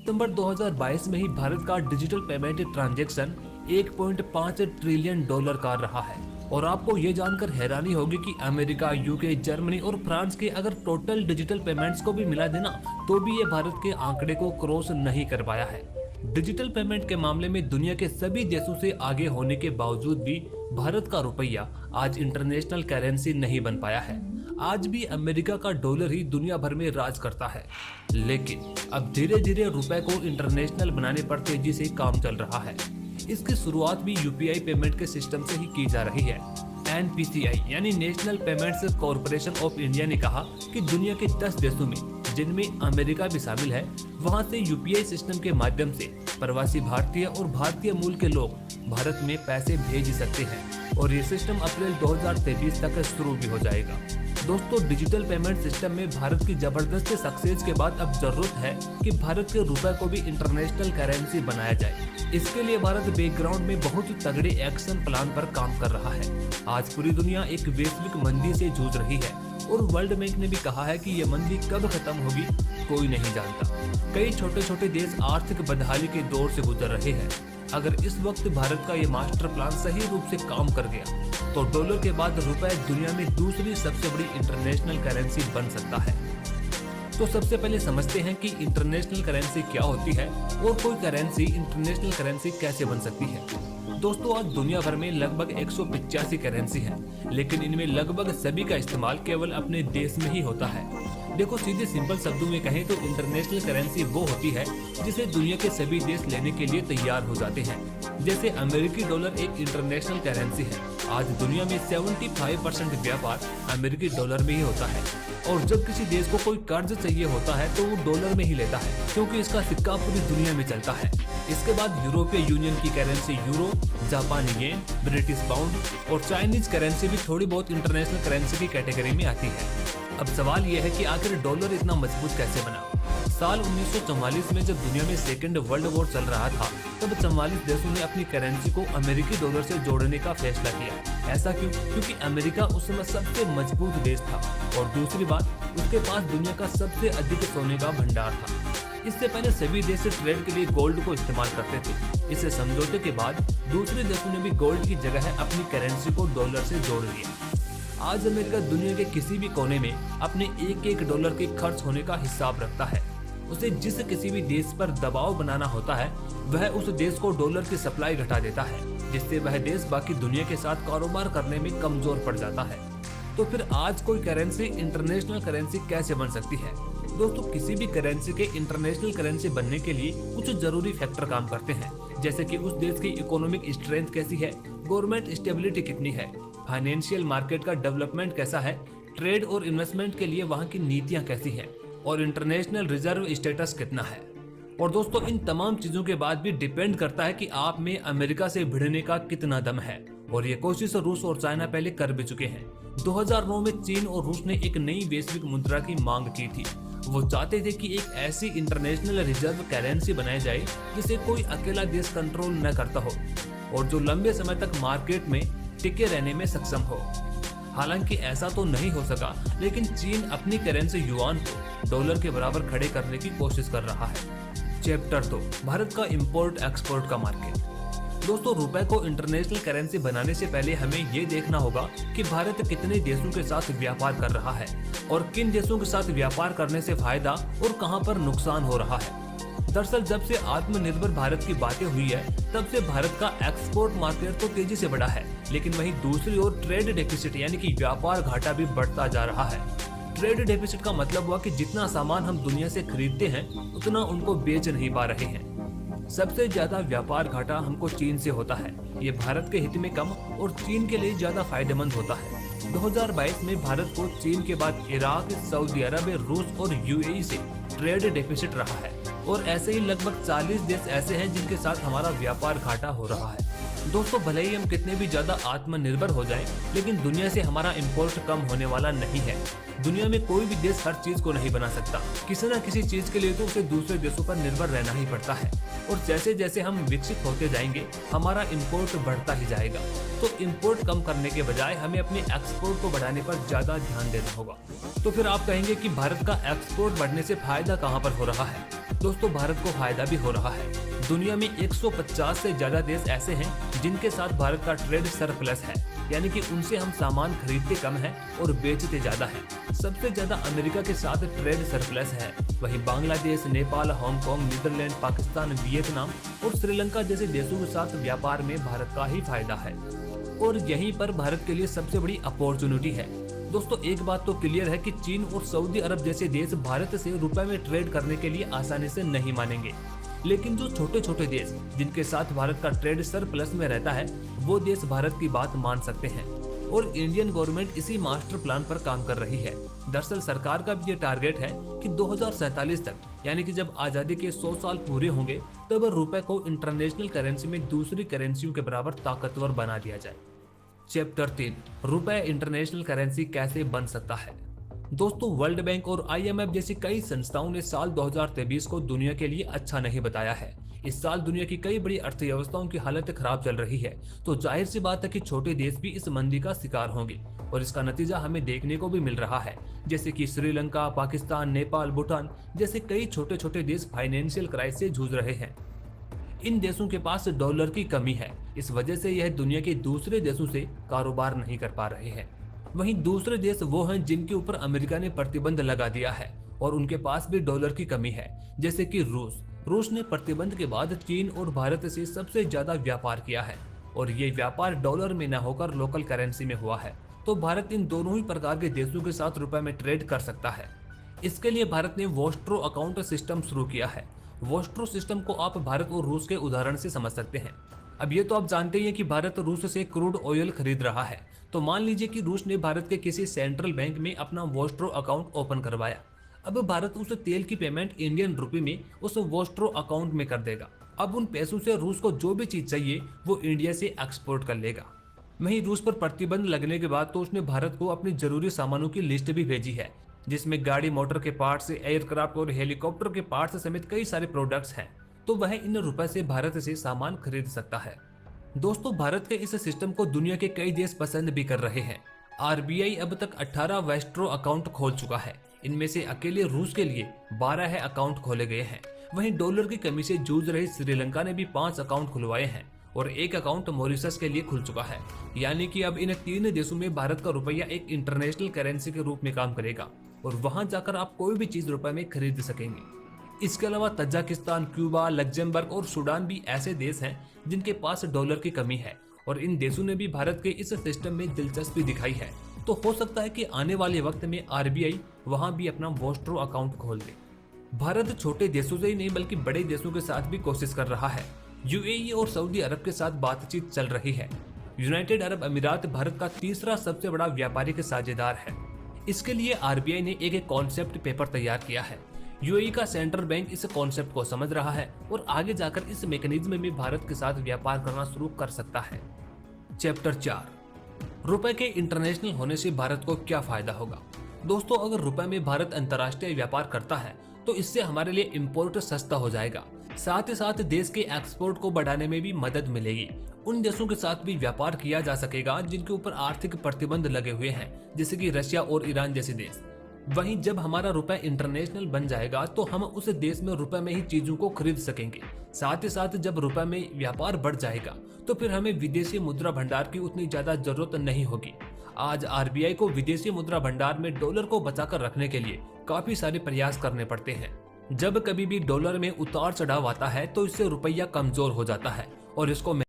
सितंबर 2022 में ही भारत का digital payment transaction 1.5 trillion dollar का रहा है। और आपको ये जानकर हैरानी होगी कि अमेरिका, यूके, जर्मनी और फ्रांस के अगर टोटल डिजिटल पेमेंट्स को भी मिला देना तो भी ये भारत के आंकड़े को क्रॉस नहीं कर पाया है। डिजिटल पेमेंट के मामले में दुनिया के सभी देशों से आगे होने के बावजूद भी भारत का रुपया आज इंटरनेशनल करेंसी नहीं बन पाया है। आज भी अमेरिका का डॉलर ही दुनिया भर में राज करता है, लेकिन अब धीरे धीरे रुपए को इंटरनेशनल बनाने पर तेजी से काम चल रहा है। इसकी शुरुआत भी यूपीआई पेमेंट के सिस्टम से ही की जा रही है। एनपीसीआई यानी national payments corporation of India ने कहा कि दुनिया के 10 देशों में, जिनमें अमेरिका भी शामिल है, वहां से यूपीआई सिस्टम के माध्यम से प्रवासी भारतीय और भारतीय मूल के लोग भारत में पैसे भेज सकते हैं और ये सिस्टम अप्रैल 2023 तक शुरू भी हो जाएगा। दोस्तों, डिजिटल पेमेंट सिस्टम में भारत की जबरदस्त सक्सेस के बाद अब जरूरत है कि भारत के रुपए को भी इंटरनेशनल करेंसी बनाया जाए। इसके लिए भारत बैकग्राउंड में बहुत तगड़े एक्शन प्लान पर काम कर रहा है। आज पूरी दुनिया एक वैश्विक मंदी से जूझ रही है और वर्ल्ड बैंक ने भी कहा है कि ये मंदी कब खत्म होगी कोई नहीं जानता। कई छोटे छोटे देश आर्थिक बदहाली के दौर से गुजर रहे हैं। अगर इस वक्त भारत का ये मास्टर प्लान सही रूप से काम कर गया तो डॉलर के बाद रुपए दुनिया में दूसरी सबसे बड़ी इंटरनेशनल करेंसी बन सकता है। तो सबसे पहले समझते हैं कि इंटरनेशनल करेंसी क्या होती है और कोई करेंसी इंटरनेशनल करेंसी कैसे बन सकती है। दोस्तों, आज दुनिया भर में लगभग 185 करेंसी है, लेकिन इनमें लगभग सभी का इस्तेमाल केवल अपने देश में ही होता है। देखो, सीधे सिंपल शब्दों में कहें तो इंटरनेशनल करेंसी वो होती है जिसे दुनिया के सभी देश लेने के लिए तैयार हो जाते हैं। जैसे अमेरिकी डॉलर एक इंटरनेशनल करेंसी है। आज दुनिया में 75% व्यापार अमेरिकी डॉलर में ही होता है और जब किसी देश को कोई कर्ज चाहिए होता है तो वो डॉलर में ही लेता है, क्योंकि इसका सिक्का पूरी दुनिया में चलता है। इसके बाद यूरोपीय यूनियन की करेंसी यूरो, जापानी येन, ब्रिटिश पाउंड और चाइनीज करेंसी भी थोड़ी बहुत इंटरनेशनल करेंसी की कैटेगरी में आती है। अब सवाल यह है कि आखिर डॉलर इतना मजबूत कैसे बना। साल 1944 में जब दुनिया में सेकेंड वर्ल्ड वॉर चल रहा था, तब 44 देशों ने अपनी करेंसी को अमेरिकी डॉलर से जोड़ने का फैसला किया। ऐसा क्यों? क्योंकि अमेरिका उस समय सबसे मजबूत देश था और दूसरी बात, उसके पास दुनिया का सबसे अधिक सोने का भंडार था। इससे पहले सभी देश ट्रेड के लिए गोल्ड को इस्तेमाल करते थे। इस समझौते के बाद दूसरे देशों ने भी गोल्ड की जगह अपनी करेंसी को डॉलर से जोड़ लिया। आज अमेरिका दुनिया के किसी भी कोने में अपने एक डॉलर के खर्च होने का हिसाब रखता है। उसे जिस किसी भी देश पर दबाव बनाना होता है, वह उस देश को डॉलर की सप्लाई घटा देता है, जिससे वह देश बाकी दुनिया के साथ कारोबार करने में कमजोर पड़ जाता है। तो फिर आज कोई करेंसी इंटरनेशनल करेंसी कैसे बन सकती है? दोस्तों, किसी भी करेंसी के इंटरनेशनल करेंसी बनने के लिए कुछ जरूरी फैक्टर काम करते हैं, जैसे कि उस देश की इकोनॉमिक स्ट्रेंथ कैसी है, गवर्नमेंट स्टेबिलिटी कितनी है, फाइनेंशियल मार्केट का डेवलपमेंट कैसा है, ट्रेड और इन्वेस्टमेंट के लिए वहाँ की नीतियाँ कैसी हैं और इंटरनेशनल रिजर्व स्टेटस कितना है। और दोस्तों, इन तमाम चीजों के बाद भी डिपेंड करता है कि आप में अमेरिका से भिड़ने का कितना दम है। और ये कोशिश रूस और चाइना पहले कर भी चुके हैं। 2009 में चीन और रूस ने एक नई वैश्विक मुद्रा की मांग की थी। वो चाहते थे कि एक ऐसी इंटरनेशनल रिजर्व करेंसी बनाई जाए जिसे कोई अकेला देश कंट्रोल न करता हो और जो लंबे समय तक मार्केट में टिके रहने में सक्षम हो। हालांकि ऐसा तो नहीं हो सका, लेकिन चीन अपनी करेंसी युआन को डॉलर के बराबर खड़े करने की कोशिश कर रहा है। चैप्टर 2, भारत का इंपोर्ट एक्सपोर्ट का मार्केट। दोस्तों, रुपए को इंटरनेशनल करेंसी बनाने से पहले हमें ये देखना होगा कि भारत कितने देशों के साथ व्यापार कर रहा है और किन देशों के साथ व्यापार करने से फायदा और कहां पर नुकसान हो रहा है। दरअसल जब से आत्मनिर्भर भारत की बातें हुई है, तब से भारत का एक्सपोर्ट मार्केट तो तेजी से बढ़ा है, लेकिन वहीं दूसरी ओर ट्रेड डेफिसिट यानी कि व्यापार घाटा भी बढ़ता जा रहा है। ट्रेड डेफिसिट का मतलब हुआ कि जितना सामान हम दुनिया से खरीदते हैं, उतना उनको बेच नहीं पा रहे हैं। सबसे ज्यादा व्यापार घाटा हमको चीन से होता है। ये भारत के हित में कम और चीन के लिए ज्यादा फायदेमंद होता है। 2022 में भारत को चीन के बाद इराक, सऊदी अरब, रूस और यूएई से ट्रेड डेफिसिट रहा है और ऐसे ही लगभग 40 देश ऐसे हैं जिनके साथ हमारा व्यापार घाटा हो रहा है। दोस्तों, भले ही हम कितने भी ज्यादा आत्मनिर्भर हो जाएं, लेकिन दुनिया से हमारा इंपोर्ट कम होने वाला नहीं है। दुनिया में कोई भी देश हर चीज को नहीं बना सकता। किसी न किसी चीज के लिए तो उसे दूसरे देशों पर निर्भर रहना ही पड़ता है और जैसे जैसे हम विकसित होते जाएंगे, हमारा इंपोर्ट बढ़ता ही जाएगा। तो इंपोर्ट कम करने के बजाय हमें अपने एक्सपोर्ट को बढ़ाने पर ज्यादा ध्यान देना होगा। तो फिर आप कहेंगे कि भारत का एक्सपोर्ट बढ़ने से फायदा कहां पर हो रहा है? दोस्तों, भारत को फायदा भी हो रहा है। दुनिया में 150 से ज्यादा देश ऐसे हैं जिनके साथ भारत का ट्रेड सरप्लस है, यानी कि उनसे हम सामान खरीदते कम हैं और बेचते ज्यादा हैं। सबसे ज्यादा अमेरिका के साथ ट्रेड सरप्लस है। वहीं Bangladesh, Nepal, Hong Kong, Netherland, Pakistan, Vietnam और श्रीलंका जैसे देशों के साथ व्यापार में भारत का ही फायदा है और यहीं पर भारत के लिए सबसे बड़ी अपॉर्चुनिटी है। दोस्तों, एक बात तो क्लियर है कि चीन और सऊदी अरब जैसे देश भारत से रुपए में ट्रेड करने के लिए आसानी से नहीं मानेंगे, लेकिन जो छोटे छोटे देश जिनके साथ भारत का ट्रेड सरप्लस में रहता है, वो देश भारत की बात मान सकते हैं और इंडियन गवर्नमेंट इसी मास्टर प्लान पर काम कर रही है। दरअसल सरकार का भी ये टारगेट है कि 2047 तक, यानी कि जब आजादी के 100 साल पूरे होंगे, तब रुपए को इंटरनेशनल करेंसी में दूसरी करेंसियों के बराबर ताकतवर बना दिया जाए। चैप्टर 3, रुपए इंटरनेशनल करेंसी कैसे बन सकता है? दोस्तों, वर्ल्ड बैंक और IMF जैसी कई संस्थाओं ने साल 2023 को दुनिया के लिए अच्छा नहीं बताया है। इस साल दुनिया की कई बड़ी अर्थव्यवस्थाओं की हालत खराब चल रही है, तो जाहिर सी बात है कि छोटे देश भी इस मंदी का शिकार होंगे और इसका नतीजा हमें देखने को भी मिल रहा है, जैसे कि श्रीलंका, पाकिस्तान, नेपाल, भूटान जैसे कई छोटे छोटे देश फाइनेंशियल क्राइसिस से जूझ रहे हैं। इन देशों के पास डॉलर की कमी है, इस वजह से यह दुनिया के दूसरे देशों से कारोबार नहीं कर पा रहे हैं। वहीं दूसरे देश वो हैं जिनके ऊपर अमेरिका ने प्रतिबंध लगा दिया है और उनके पास भी डॉलर की कमी है, जैसे कि रूस ने प्रतिबंध के बाद चीन और भारत से सबसे ज्यादा व्यापार किया है और ये व्यापार डॉलर में न होकर लोकल करेंसी में हुआ है। तो भारत इन दोनों ही प्रकार के देशों के साथ रुपए में ट्रेड कर सकता है। इसके लिए भारत ने वोस्ट्रो अकाउंट सिस्टम शुरू किया है। वोस्ट्रो सिस्टम को आप भारत और रूस के उदाहरण से समझ सकते हैं। अब ये तो आप जानते ही हैं कि भारत रूस से क्रूड ऑयल खरीद रहा है, तो मान लीजिए कि रूस ने भारत के किसी सेंट्रल बैंक में अपना वोस्ट्रो अकाउंट ओपन करवाया। अब भारत उस तेल की पेमेंट इंडियन रुपए में उस वोस्ट्रो अकाउंट में कर देगा। अब उन पैसों से रूस को जो भी चीज चाहिए वो इंडिया से एक्सपोर्ट कर लेगा। वहीं रूस पर प्रतिबंध लगने के बाद तो उसने भारत को अपनी जरूरी सामानों की लिस्ट भी भेजी है, जिसमें गाड़ी मोटर के पार्ट्स, एयरक्राफ्ट और हेलीकॉप्टर के पार्ट्स समेत कई सारे प्रोडक्ट्स हैं। तो वह इन रुपए से भारत से सामान खरीद सकता है। दोस्तों, भारत के इस सिस्टम को दुनिया के कई देश पसंद भी कर रहे हैं। RBI अब तक 18 वेस्ट्रो अकाउंट खोल चुका है। इनमें से अकेले रूस के लिए 12 अकाउंट खोले गए हैं। वहीं डॉलर की कमी से जूझ रही श्रीलंका ने भी 5 अकाउंट खुलवाए हैं और 1 अकाउंट मॉरिशस के लिए खुल चुका है। यानी कि अब इन 3 देशों में भारत का रुपया एक इंटरनेशनल करेंसी के रूप में काम करेगा और वहां जाकर आप कोई भी चीज रुपए में खरीद सकेंगे। इसके अलावा तजाकिस्तान, क्यूबा, लग्जमबर्ग और सूडान भी ऐसे देश हैं जिनके पास डॉलर की कमी है और इन देशों ने भी भारत के इस सिस्टम में दिलचस्पी दिखाई है। तो हो सकता है कि आने वाले वक्त में RBI वहां भी अपना वोस्ट्रो अकाउंट खोल दे। भारत छोटे देशों से ही नहीं बल्कि बड़े देशों के साथ भी कोशिश कर रहा है। UAE और सऊदी अरब के साथ बातचीत चल रही है। यूनाइटेड अरब अमीरात भारत का तीसरा सबसे बड़ा व्यापारिक साझेदार है। इसके लिए RBI ने एक कॉन्सेप्ट पेपर तैयार किया है। UAE का सेंट्रल बैंक इस कॉन्सेप्ट को समझ रहा है और आगे जाकर इस मैकेनिज्म में भारत के साथ व्यापार करना शुरू कर सकता है। चैप्टर 4, रुपए के इंटरनेशनल होने से भारत को क्या फायदा होगा? दोस्तों, अगर रुपए में भारत अंतर्राष्ट्रीय व्यापार करता है तो इससे हमारे लिए इंपोर्ट सस्ता हो जाएगा। साथ ही साथ देश के एक्सपोर्ट को बढ़ाने में भी मदद मिलेगी। उन देशों के साथ भी व्यापार किया जा सकेगा जिनके ऊपर आर्थिक प्रतिबंध लगे हुए हैं, जैसे कि रशिया और ईरान जैसे देश। वहीं जब हमारा रुपए इंटरनेशनल बन जाएगा तो हम उस देश में रुपए में ही चीजों को खरीद सकेंगे। साथ ही साथ जब रुपए में व्यापार बढ़ जाएगा तो फिर हमें विदेशी मुद्रा भंडार की उतनी ज्यादा जरूरत नहीं होगी। आज RBI को विदेशी मुद्रा भंडार में डॉलर को बचाकर रखने के लिए काफी सारे प्रयास करने पड़ते हैं। जब कभी भी डॉलर में उतार चढ़ाव आता है तो इससे रुपया कमजोर हो जाता है और इसको